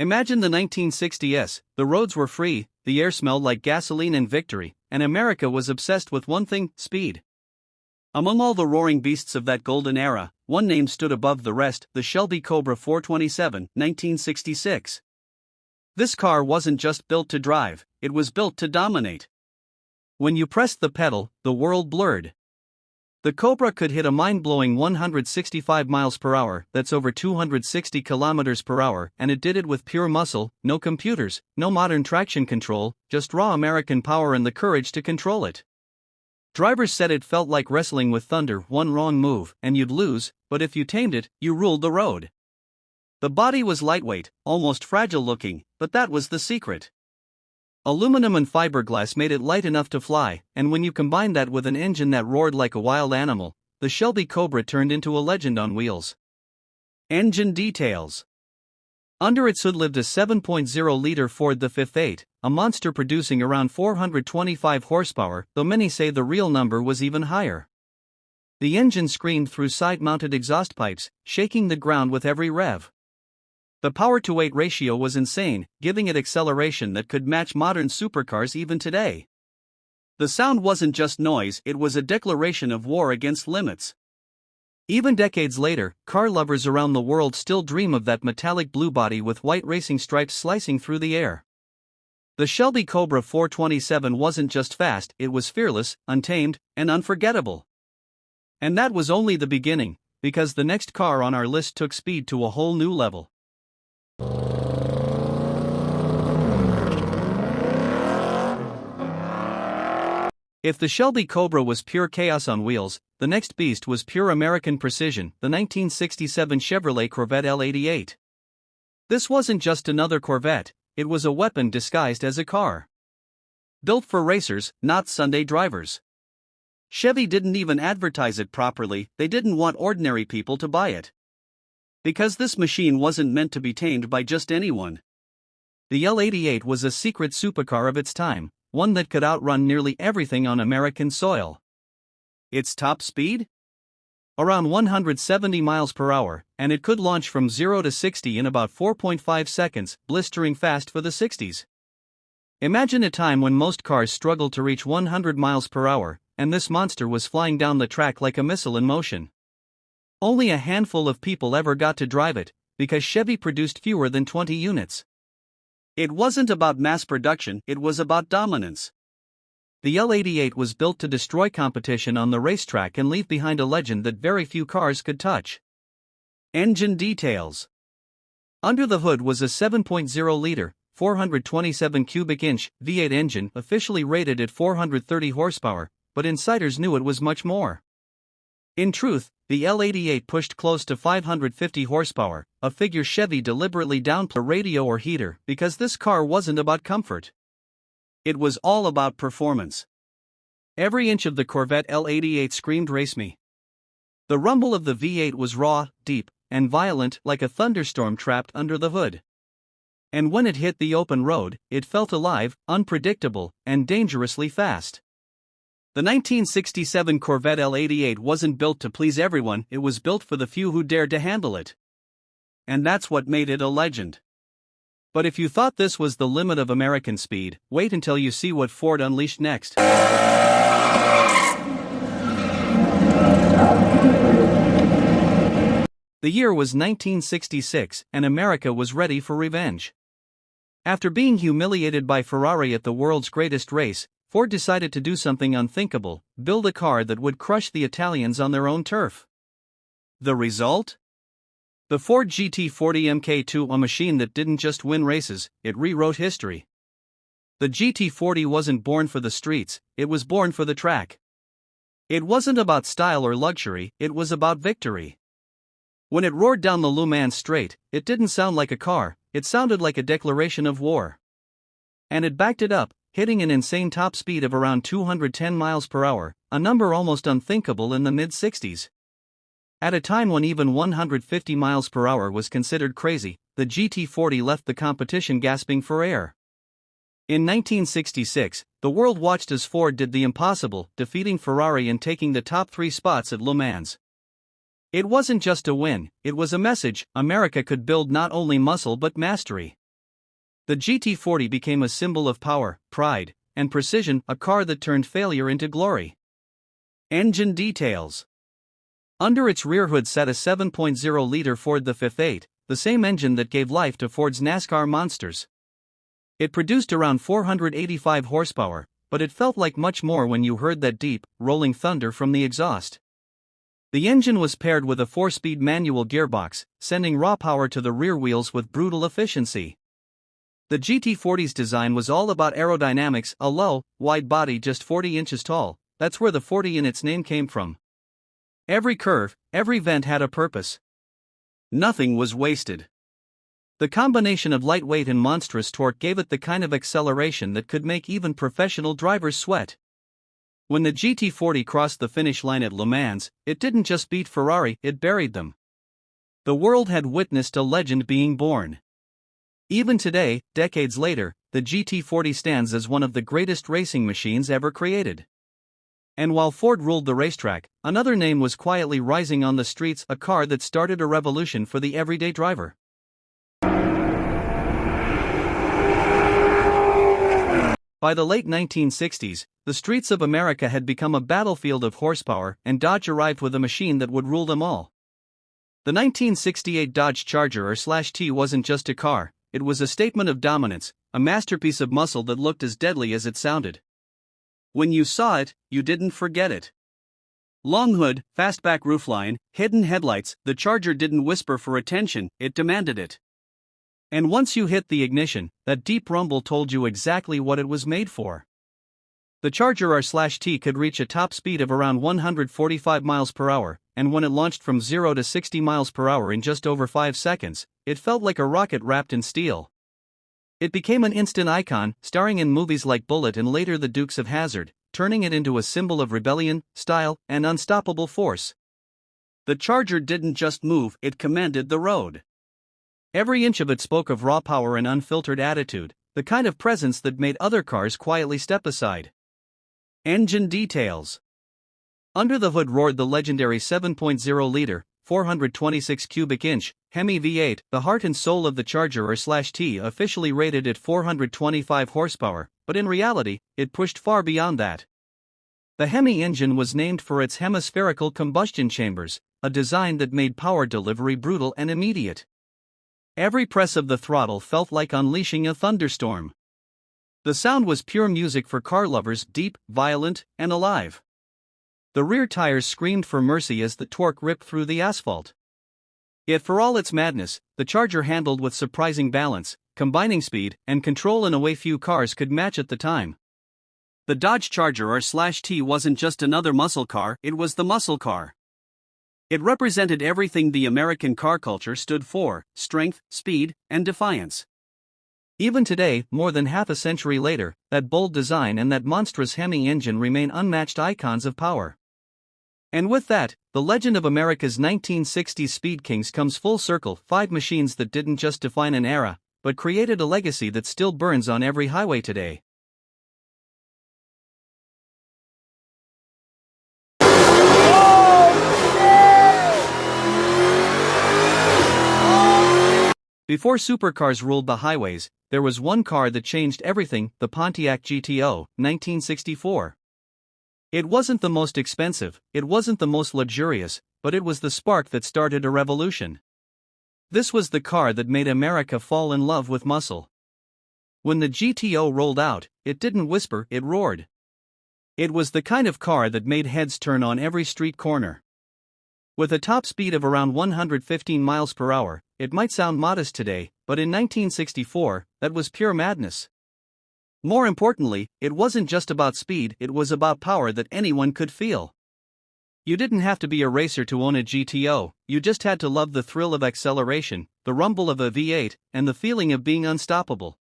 Imagine the 1960s, the roads were free, the air smelled like gasoline and victory, and America was obsessed with one thing: speed. Among all the roaring beasts of that golden era, one name stood above the rest: the Shelby Cobra 427, 1966. This car wasn't just built to drive, it was built to dominate. When you pressed the pedal, the world blurred. The Cobra could hit a mind-blowing 165 miles per hour, that's over 260 kilometers per hour, and it did it with pure muscle, no computers, no modern traction control, just raw American power and the courage to control it. Drivers said it felt like wrestling with thunder: one wrong move, and you'd lose, but if you tamed it, you ruled the road. The body was lightweight, almost fragile-looking, but that was the secret. Aluminum and fiberglass made it light enough to fly, and when you combined that with an engine that roared like a wild animal, the Shelby Cobra turned into a legend on wheels. Engine details. Under its hood lived a 7.0-liter Ford the 5.8, a monster producing around 425 horsepower, though many say the real number was even higher. The engine screamed through side-mounted exhaust pipes, shaking the ground with every rev. The power-to-weight ratio was insane, giving it acceleration that could match modern supercars even today. The sound wasn't just noise, it was a declaration of war against limits. Even decades later, car lovers around the world still dream of that metallic blue body with white racing stripes slicing through the air. The Shelby Cobra 427 wasn't just fast, it was fearless, untamed, and unforgettable. And that was only the beginning, because the next car on our list took speed to a whole new level. If the Shelby Cobra was pure chaos on wheels, the next beast was pure American precision: the 1967 Chevrolet Corvette L88. This wasn't just another Corvette, it was a weapon disguised as a car. Built for racers, not Sunday drivers. Chevy didn't even advertise it properly, they didn't want ordinary people to buy it. Because this machine wasn't meant to be tamed by just anyone. The L88 was a secret supercar of its time, one that could outrun nearly everything on American soil. Its top speed? Around 170 miles per hour, and it could launch from 0 to 60 in about 4.5 seconds, blistering fast for the 60s. Imagine a time when most cars struggled to reach 100 miles per hour, and this monster was flying down the track like a missile in motion. Only a handful of people ever got to drive it, because Chevy produced fewer than 20 units. It wasn't about mass production, it was about dominance. The L88 was built to destroy competition on the racetrack and leave behind a legend that very few cars could touch. Engine details. Under the hood was a 7.0-liter, 427 cubic inch V8 engine, officially rated at 430 horsepower, but insiders knew it was much more. In truth, the L88 pushed close to 550 horsepower, a figure Chevy deliberately downplayed radio or heater because this car wasn't about comfort. It was all about performance. Every inch of the Corvette L88 screamed "race me." The rumble of the V8 was raw, deep, and violent, like a thunderstorm trapped under the hood. And when it hit the open road, it felt alive, unpredictable, and dangerously fast. The 1967 Corvette L88 wasn't built to please everyone, it was built for the few who dared to handle it. And that's what made it a legend. But if you thought this was the limit of American speed, wait until you see what Ford unleashed next. The year was 1966, and America was ready for revenge. After being humiliated by Ferrari at the world's greatest race, Ford decided to do something unthinkable: build a car that would crush the Italians on their own turf. The result? The Ford GT40 Mk2, a machine that didn't just win races, it rewrote history. The GT40 wasn't born for the streets, it was born for the track. It wasn't about style or luxury, it was about victory. When it roared down the Le Mans straight, it didn't sound like a car, it sounded like a declaration of war. And it backed it up, hitting an insane top speed of around 210 miles per hour, a number almost unthinkable in the mid-60s. At a time when even 150 miles per hour was considered crazy, the GT40 left the competition gasping for air. In 1966, the world watched as Ford did the impossible, defeating Ferrari and taking the top 3 spots at Le Mans. It wasn't just a win, it was a message: America could build not only muscle but mastery. The GT40 became a symbol of power, pride, and precision, a car that turned failure into glory. Engine details. Under its rear hood sat a 7.0-liter Ford V8, the same engine that gave life to Ford's NASCAR monsters. It produced around 485 horsepower, but it felt like much more when you heard that deep, rolling thunder from the exhaust. The engine was paired with a 4-speed manual gearbox, sending raw power to the rear wheels with brutal efficiency. The GT40's design was all about aerodynamics, a low, wide body just 40 inches tall, that's where the 40 in its name came from. Every curve, every vent had a purpose. Nothing was wasted. The combination of lightweight and monstrous torque gave it the kind of acceleration that could make even professional drivers sweat. When the GT40 crossed the finish line at Le Mans, it didn't just beat Ferrari, it buried them. The world had witnessed a legend being born. Even today, decades later, the GT40 stands as one of the greatest racing machines ever created. And while Ford ruled the racetrack, another name was quietly rising on the streets, a car that started a revolution for the everyday driver. By the late 1960s, the streets of America had become a battlefield of horsepower, and Dodge arrived with a machine that would rule them all. The 1968 Dodge Charger/T wasn't just a car, it was a statement of dominance, a masterpiece of muscle that looked as deadly as it sounded. When you saw it, you didn't forget it. Long hood, fastback roofline, hidden headlights, the Charger didn't whisper for attention, it demanded it. And once you hit the ignition, that deep rumble told you exactly what it was made for. The Charger R/T could reach a top speed of around 145 miles per hour, and when it launched from 0 to 60 miles per hour in just over 5 seconds, it felt like a rocket wrapped in steel. It became an instant icon, starring in movies like Bullitt and later The Dukes of Hazzard, turning it into a symbol of rebellion, style, and unstoppable force. The Charger didn't just move, it commanded the road. Every inch of it spoke of raw power and unfiltered attitude, the kind of presence that made other cars quietly step aside. Engine details. Under the hood roared the legendary 7.0-liter, 426 cubic inch, Hemi V8, the heart and soul of the Charger R/T, officially rated at 425 horsepower, but in reality, it pushed far beyond that. The Hemi engine was named for its hemispherical combustion chambers, a design that made power delivery brutal and immediate. Every press of the throttle felt like unleashing a thunderstorm. The sound was pure music for car lovers, deep, violent, and alive. The rear tires screamed for mercy as the torque ripped through the asphalt. Yet for all its madness, the Charger handled with surprising balance, combining speed and control in a way few cars could match at the time. The Dodge Charger R/T wasn't just another muscle car, it was the muscle car. It represented everything the American car culture stood for: strength, speed, and defiance. Even today, more than half a century later, that bold design and that monstrous Hemi engine remain unmatched icons of power. And with that, the legend of America's 1960s Speed Kings comes full circle, 5 machines that didn't just define an era, but created a legacy that still burns on every highway today. Before supercars ruled the highways, there was one car that changed everything, the Pontiac GTO, 1964. It wasn't the most expensive, it wasn't the most luxurious, but it was the spark that started a revolution. This was the car that made America fall in love with muscle. When the GTO rolled out, it didn't whisper, it roared. It was the kind of car that made heads turn on every street corner. With a top speed of around 115 miles per hour, it might sound modest today, but in 1964, that was pure madness. More importantly, it wasn't just about speed, it was about power that anyone could feel. You didn't have to be a racer to own a GTO, you just had to love the thrill of acceleration, the rumble of a V8, and the feeling of being unstoppable.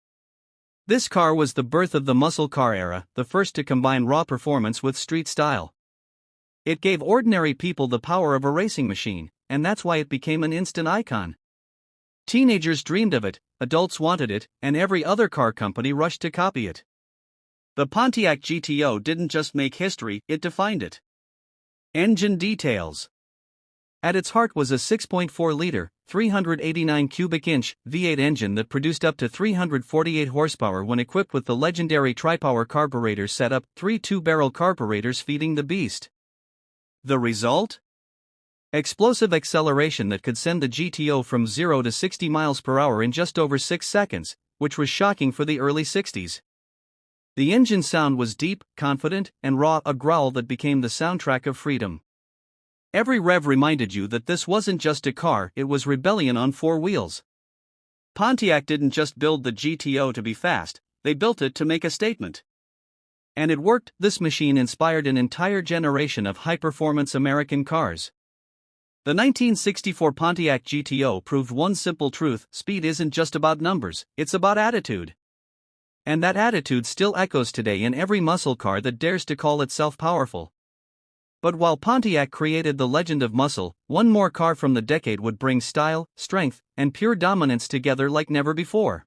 This car was the birth of the muscle car era, the first to combine raw performance with street style. It gave ordinary people the power of a racing machine, and that's why it became an instant icon. Teenagers dreamed of it, adults wanted it, and every other car company rushed to copy it. The Pontiac GTO didn't just make history, it defined it. Engine details. At its heart was a 6.4-liter, 389 cubic inch V8 engine that produced up to 348 horsepower when equipped with the legendary tri-power carburetor setup, 3 two-barrel carburetors feeding the beast. The result? Explosive acceleration that could send the GTO from 0 to 60 miles per hour in just over 6 seconds, which was shocking for the early 60s. The engine sound was deep, confident, and raw, a growl that became the soundtrack of freedom. Every rev reminded you that this wasn't just a car, it was rebellion on 4 wheels. Pontiac didn't just build the GTO to be fast, they built it to make a statement. And it worked. This machine inspired an entire generation of high-performance American cars. The 1964 Pontiac GTO proved one simple truth: speed isn't just about numbers, it's about attitude. And that attitude still echoes today in every muscle car that dares to call itself powerful. But while Pontiac created the legend of muscle, one more car from the decade would bring style, strength, and pure dominance together like never before.